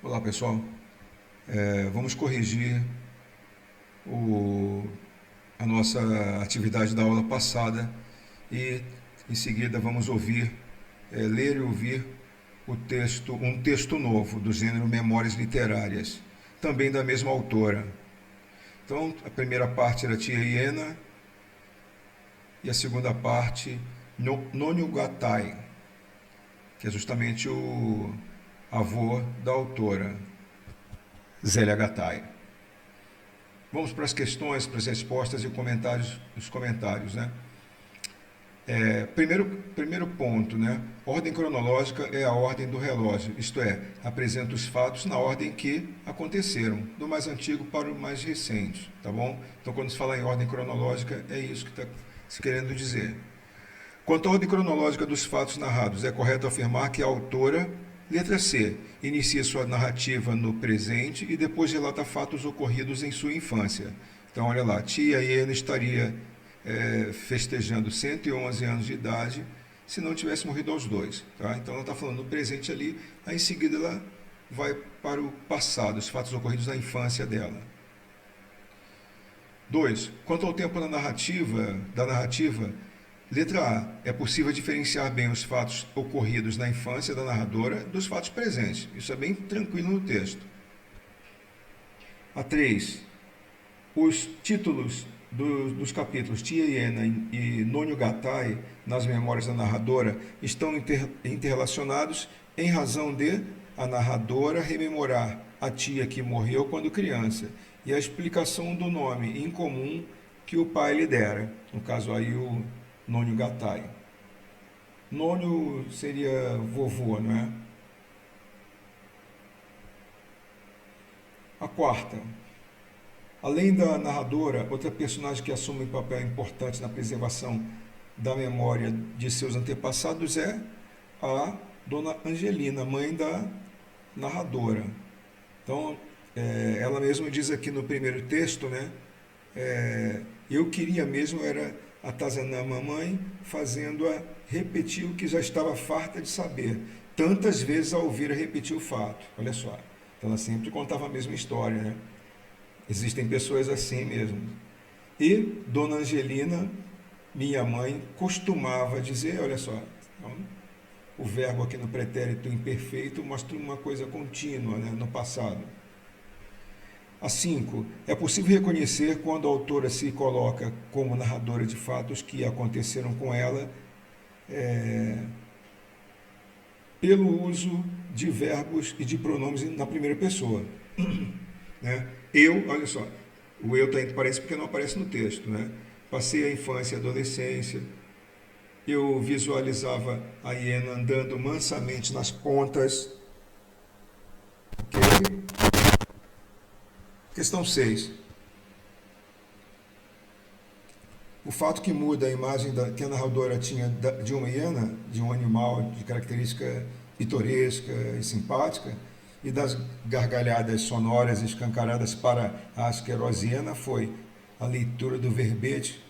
Olá pessoal, vamos corrigir o- a nossa atividade da aula passada e em seguida vamos ler e ouvir um texto novo do gênero Memórias Literárias, também da mesma autora. Então a primeira parte era Tia Hiena e a segunda parte Nonho Gattai, que é justamente o avô da autora, Zélia Gattai. Vamos para as questões, para as respostas e os comentários, né? Primeiro ponto, né? Ordem cronológica é a ordem do relógio, isto é, apresenta os fatos na ordem que aconteceram, do mais antigo para o mais recente, tá bom? Então, quando se fala em ordem cronológica, é isso que está se querendo dizer. Quanto à ordem cronológica dos fatos narrados, é correto afirmar que a autora, letra C, inicia sua narrativa no presente e depois relata fatos ocorridos em sua infância. Então, olha lá, tia Iena estaria festejando 111 anos de idade se não tivesse morrido aos dois. Tá? Então, ela está falando no presente ali, aí em seguida ela vai para o passado, os fatos ocorridos na infância dela. 2. Quanto ao tempo da narrativa, letra A. É possível diferenciar bem os fatos ocorridos na infância da narradora dos fatos presentes. Isso é bem tranquilo no texto. A 3. Os títulos dos capítulos Tia Hiena e Nonho Gattai nas memórias da narradora estão interrelacionados em razão de a narradora rememorar a tia que morreu quando criança e a explicação do nome incomum que o pai lhe dera, no caso aí o Nonho Gattai. Nonho seria vovô, não é? A quarta. Além da narradora, outra personagem que assume um papel importante na preservação da memória de seus antepassados é a Dona Angelina, mãe da narradora. Então, ela mesma diz aqui no primeiro texto, né? Eu queria mesmo era atazanar a mamãe, fazendo-a repetir o que já estava farta de saber, tantas vezes ao ouvir a repetir o fato. Olha só. Então ela sempre contava a mesma história, né? Existem pessoas assim mesmo. E Dona Angelina, minha mãe, costumava dizer, olha só, então, o verbo aqui no pretérito imperfeito mostra uma coisa contínua, né, no passado. A 5. É possível reconhecer quando a autora se coloca como narradora de fatos que aconteceram com ela pelo uso de verbos e de pronomes na primeira pessoa. Né? Eu, olha só, o eu está entre parênteses porque não aparece no texto. Né? Passei a infância e a adolescência, eu visualizava a hiena andando mansamente nas pontas. Okay? Questão 6. O fato que muda a imagem que a narradora tinha de uma hiena, de um animal de característica pitoresca e simpática, e das gargalhadas sonoras escancaradas para a asquerosa hiena foi a leitura do verbete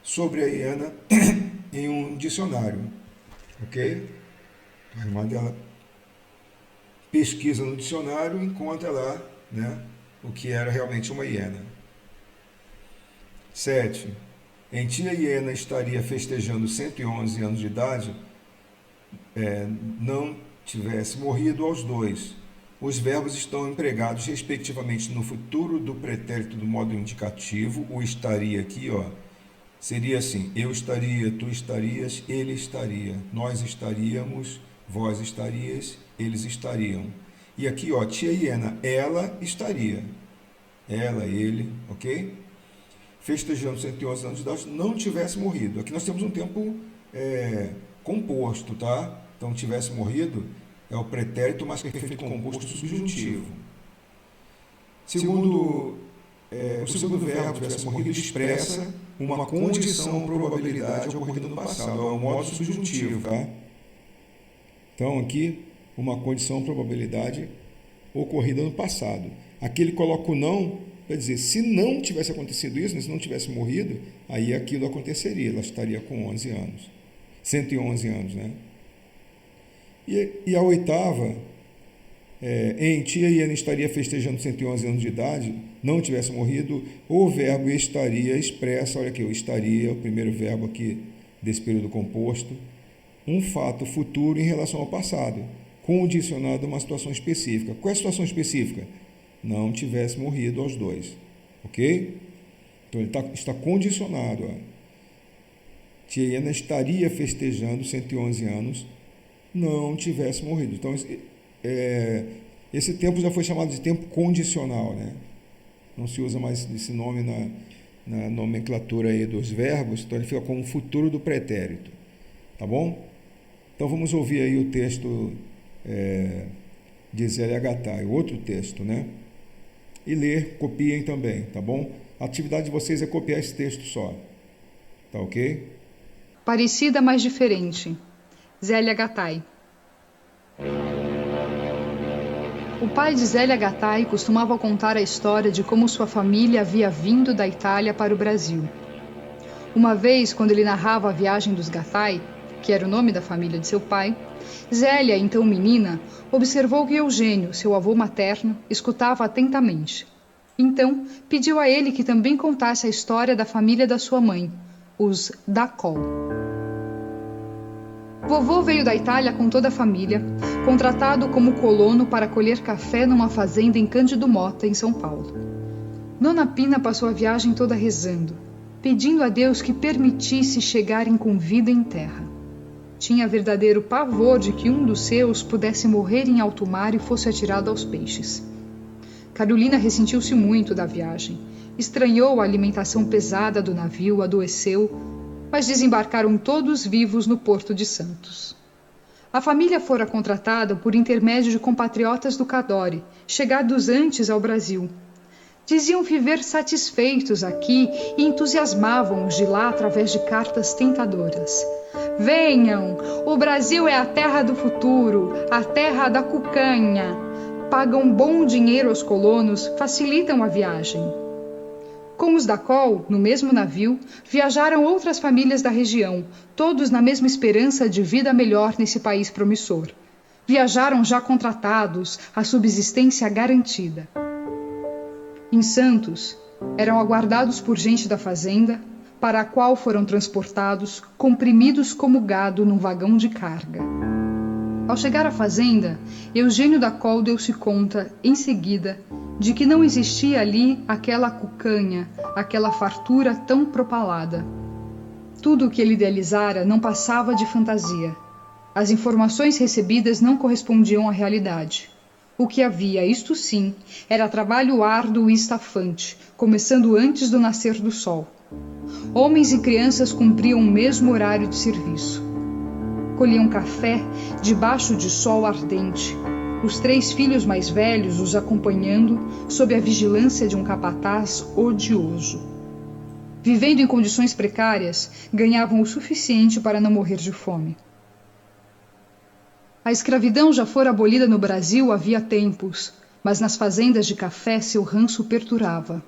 sobre a hiena em um dicionário. Ok? A irmã dela pesquisa no dicionário e encontra lá, né, o que era realmente uma hiena. 7. Em tia hiena estaria festejando 111 anos de idade, não tivesse morrido aos dois. Os verbos estão empregados respectivamente no futuro do pretérito do modo indicativo. O estaria aqui, ó, seria assim: eu estaria, tu estarias, ele estaria, nós estaríamos, vós estarias, eles estariam. E aqui, ó, tia hiena, ela estaria. Ela, ele, ok? Festejando 111 anos de idade, não tivesse morrido. Aqui nós temos um tempo composto, tá? Então, tivesse morrido é o pretérito mais perfeito composto subjuntivo. Segundo, o segundo verbo tivesse morrido expressa uma condição ou probabilidade ocorrida no passado. É o modo subjuntivo, tá? Então, aqui, uma condição ou probabilidade ocorrida no passado. Aqui ele coloca o não, para dizer, se não tivesse acontecido isso, se não tivesse morrido, aí aquilo aconteceria, ela estaria com 11 anos, 111 anos, né? E a oitava em tia Iena estaria festejando 111 anos de idade, não tivesse morrido, o verbo estaria expressa, olha aqui, o estaria, o primeiro verbo aqui desse período composto, um fato futuro em relação ao passado, condicionado a uma situação específica. Qual é a situação específica? Não tivesse morrido aos dois, ok? Então ele está condicionado. Tia Iena estaria festejando 111 anos, não tivesse morrido. Então esse tempo já foi chamado de tempo condicional, né? Não se usa mais esse nome na nomenclatura aí dos verbos, então ele fica como futuro do pretérito, tá bom? Então vamos ouvir aí o texto de Zélia Gattai, outro texto, né? E ler, copiem também, tá bom? A atividade de vocês é copiar esse texto só, tá ok? Parecida, mas diferente. Zélia Gattai. O pai de Zélia Gattai costumava contar a história de como sua família havia vindo da Itália para o Brasil. Uma vez, quando ele narrava a viagem dos Gattai, que era o nome da família de seu pai, Zélia, então menina, observou que Eugênio, seu avô materno, escutava atentamente. Então, pediu a ele que também contasse a história da família da sua mãe, os D'Acol. Vovô veio da Itália com toda a família, contratado como colono para colher café numa fazenda em Cândido Mota, em São Paulo. Nona Pina passou a viagem toda rezando, pedindo a Deus que permitisse chegarem com vida em terra. Tinha verdadeiro pavor de que um dos seus pudesse morrer em alto mar e fosse atirado aos peixes. Carolina ressentiu-se muito da viagem, estranhou a alimentação pesada do navio, adoeceu, mas desembarcaram todos vivos no Porto de Santos. A família fora contratada por intermédio de compatriotas do Cadore, chegados antes ao Brasil. Diziam viver satisfeitos aqui e entusiasmavam-os de lá através de cartas tentadoras. Venham, o Brasil é a terra do futuro, a terra da cucanha. Pagam bom dinheiro aos colonos, facilitam a viagem. Com os D'Acol, no mesmo navio, viajaram outras famílias da região, todos na mesma esperança de vida melhor nesse país promissor. Viajaram já contratados, a subsistência garantida. Em Santos, eram aguardados por gente da fazenda, para a qual foram transportados, comprimidos como gado num vagão de carga. Ao chegar à fazenda, Eugênio D'Acol deu-se conta, em seguida, de que não existia ali aquela cucanha, aquela fartura tão propalada. Tudo o que ele idealizara não passava de fantasia. As informações recebidas não correspondiam à realidade. O que havia, isto sim, era trabalho árduo e estafante, começando antes do nascer do sol. Homens e crianças cumpriam o mesmo horário de serviço. Colhiam café debaixo de sol ardente, os 3 filhos mais velhos os acompanhando sob a vigilância de um capataz odioso. Vivendo em condições precárias, ganhavam o suficiente para não morrer de fome. A escravidão já fora abolida no Brasil havia tempos, mas nas fazendas de café seu ranço perdurava.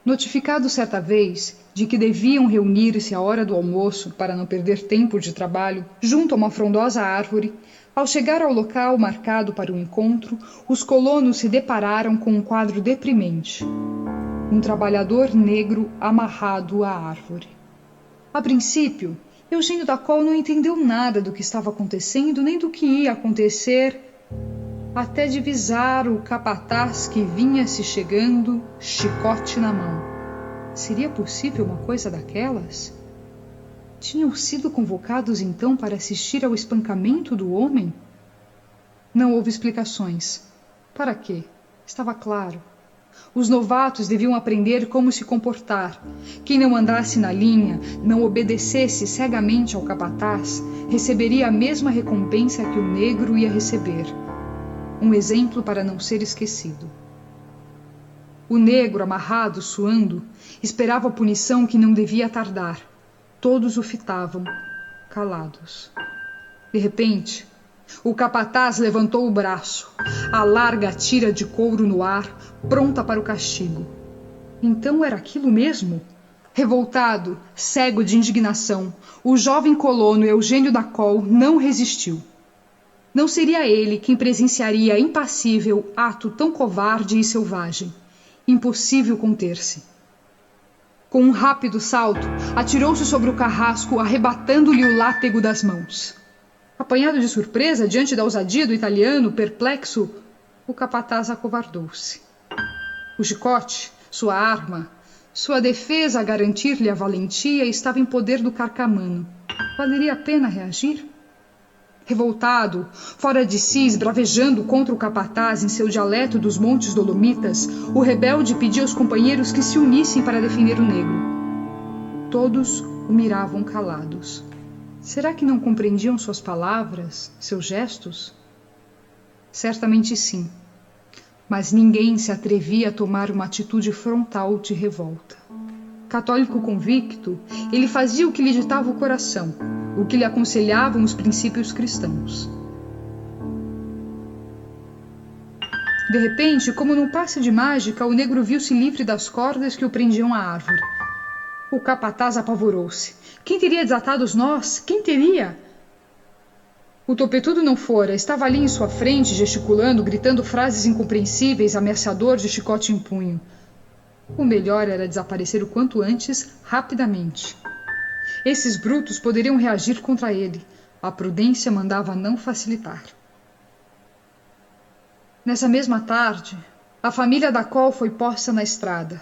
Notificado certa vez de que deviam reunir-se à hora do almoço para não perder tempo de trabalho, junto a uma frondosa árvore, ao chegar ao local marcado para o encontro, os colonos se depararam com um quadro deprimente. Um trabalhador negro amarrado à árvore. A princípio, Eugênio D'Acol não entendeu nada do que estava acontecendo, nem do que ia acontecer, até divisar o capataz que vinha se chegando, chicote na mão. Seria possível uma coisa daquelas? Tinham sido convocados então para assistir ao espancamento do homem? Não houve explicações. Para quê? Estava claro. Os novatos deviam aprender como se comportar. Quem não andasse na linha, não obedecesse cegamente ao capataz, receberia a mesma recompensa que o negro ia receber. Um exemplo para não ser esquecido. O negro, amarrado, suando, esperava a punição que não devia tardar. Todos o fitavam, calados. De repente, o capataz levantou o braço, a larga tira de couro no ar, pronta para o castigo. Então era aquilo mesmo? Revoltado, cego de indignação, o jovem colono Eugênio D'Acol não resistiu. não seria ele quem presenciaria impassível ato tão covarde e selvagem. Impossível conter-se. Com um rápido salto, atirou-se sobre o carrasco, arrebatando-lhe o látego das mãos. Apanhado de surpresa diante da ousadia do italiano, perplexo, o capataz acovardou-se. O chicote, sua arma, sua defesa a garantir-lhe a valentia estava em poder do carcamano. Valeria a pena reagir? Revoltado, fora de si, esbravejando contra o capataz em seu dialeto dos montes Dolomitas, o rebelde pedia aos companheiros que se unissem para defender o negro. Todos o miravam calados. Será que não compreendiam suas palavras, seus gestos? Certamente sim, mas ninguém se atrevia a tomar uma atitude frontal de revolta. Católico convicto, ele fazia o que lhe ditava o coração, o que lhe aconselhavam os princípios cristãos. De repente, como num passe de mágica, o negro viu-se livre das cordas que o prendiam à árvore. O capataz apavorou-se. Quem teria desatado os nós? Quem teria? O topetudo não fora, estava ali em sua frente, gesticulando, gritando frases incompreensíveis, ameaçador de chicote em punho. O melhor era desaparecer o quanto antes, rapidamente. Esses brutos poderiam reagir contra ele. A prudência mandava não facilitar. Nessa mesma tarde, a família da qual foi posta na estrada,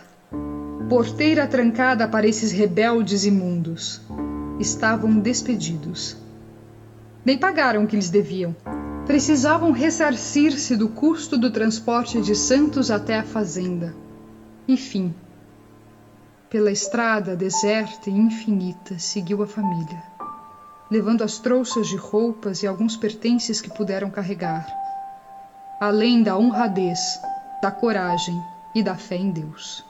porteira trancada para esses rebeldes imundos, estavam despedidos. Nem pagaram o que lhes deviam. Precisavam ressarcir-se do custo do transporte de Santos até a fazenda. E fim. Pela estrada deserta e infinita seguiu a família, levando as trouxas de roupas e alguns pertences que puderam carregar, além da honradez, da coragem e da fé em Deus.